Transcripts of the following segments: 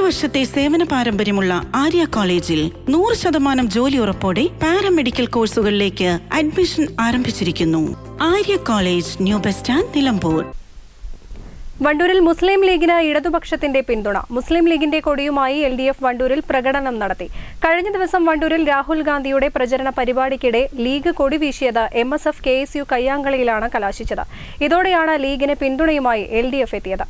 വർഷത്തെ സേവന പാരമ്പര്യമുള്ള ആര്യ കോളേജിൽ 100% ജോലി ഉറപ്പോടെ പാരാമെഡിക്കൽ കോഴ്സുകളിലേക്ക് അഡ്മിഷൻ ആരംഭിച്ചിരിക്കുന്നു. Arya college, new bus stand, Nilambur. വണ്ടൂരിൽ മുസ്ലിം ലീഗിന് ഇടതുപക്ഷത്തിന്റെ പിന്തുണ. മുസ്ലിം ലീഗിന്റെ കൊടിയുമായി LDF വണ്ടൂരിൽ പ്രകടനം നടത്തി. കഴിഞ്ഞ ദിവസം വണ്ടൂരിൽ രാഹുൽ ഗാന്ധിയുടെ പ്രചരണ പരിപാടിക്കിടെ ലീഗ് കൊടി വീശിയത് MSF KSU കയ്യാങ്കളിയിലാണ് കലാശിച്ചത്. ഇതോടെയാണ് ലീഗിന് പിന്തുണയുമായി LDF എത്തിയത്.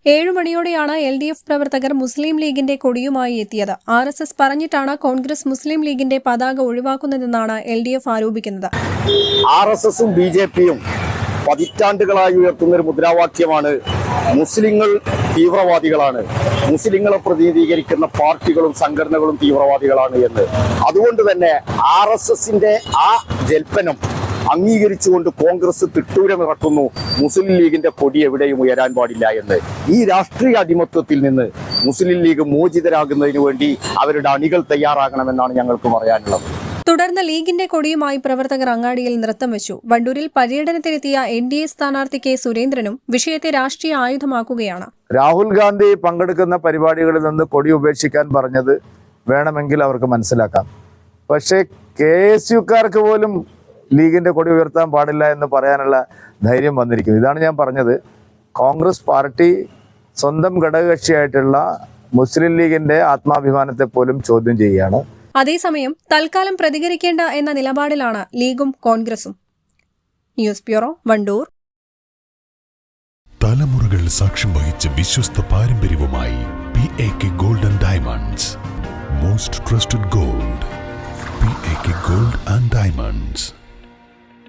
ഏഴുമണിയോടെയാണ് LDF പ്രവർത്തകർ മുസ്ലിം ലീഗിന്റെ കൊടിയുമായി എത്തിയത്. RSS പറഞ്ഞിട്ടാണ് കോൺഗ്രസ് മുസ്ലിം ലീഗിന്റെ പതാക ഒഴിവാക്കുന്നതെന്നാണ് LDF ആരോപിക്കുന്നത്. RSSും BJPയും പതിറ്റാണ്ടുകളായി ഉയർത്തുന്ന ഒരു മുദ്രാവാക്യമാണ് മുസ്ലിങ്ങൾ തീവ്രവാദികളാണ്, മുസ്ലിങ്ങളെ പ്രതിനിധീകരിക്കുന്ന പാർട്ടികളും സംഘടനകളും തീവ്രവാദികളാണ് എന്ന്. അതുകൊണ്ട് തന്നെ RSSന്റെ ആ ജൽപ്പനം അംഗീകരിച്ചുകൊണ്ട് കോൺഗ്രസ് തിട്ടൂരമിറക്കുന്നു, മുസ്ലിം ലീഗിന്റെ കൊടി എവിടെയും ഉയരാൻ പാടില്ല എന്ന്. ഈ രാഷ്ട്രീയ അടിമത്വത്തിൽ നിന്ന് മുസ്ലിം ലീഗ് മോചിതരാകുന്നതിന് വേണ്ടി അവരുടെ അണികൾ തയ്യാറാകണമെന്നാണ് ഞങ്ങൾക്ക് പറയാനുള്ളത്. തുടർന്ന് ലീഗിന്റെ കൊടിയുമായി പ്രവർത്തകർ അങ്ങാടിയിൽ നൃത്തം വെച്ചു. വണ്ടൂരിൽ പര്യടനത്തിലെത്തിയ NDA സ്ഥാനാർത്ഥി K സുരേന്ദ്രനും വിഷയത്തെ രാഷ്ട്രീയ ആയുധമാക്കുകയാണ്. രാഹുൽ ഗാന്ധി പങ്കെടുക്കുന്ന പരിപാടികളിൽ നിന്ന് കൊടി ഉപേക്ഷിക്കാൻ പറഞ്ഞത് വേണമെങ്കിൽ അവർക്ക് മനസ്സിലാക്കാം. പക്ഷേ KSUക്കാർക്ക് പോലും ലീഗിന്റെ കൊടി ഉയർത്താൻ പാടില്ല എന്ന് പറയാനുള്ള ധൈര്യം വന്നിരിക്കുന്നു. ഇതാണ് ഞാൻ പറഞ്ഞത്. കോൺഗ്രസ് പാർട്ടി സ്വന്തം ഘടകകക്ഷിയായിട്ടുള്ള മുസ്ലിം ലീഗിന്റെ ആത്മാഭിമാനത്തെ പോലും ചോദ്യം ചെയ്യുകയാണ്. അതേസമയം തൽക്കാലം പ്രതികരിക്കേണ്ട എന്ന നിലപാടിലാണ് ലീഗും കോൺഗ്രസും. News bureau, Wandoor. തലമുറകൾ സാക്ഷ്യം വഹിച്ച വിശ്വസ്ത പാരമ്പര്യവുമായി PAK Gold and Diamonds. Most trusted gold. PAK Gold and Diamonds.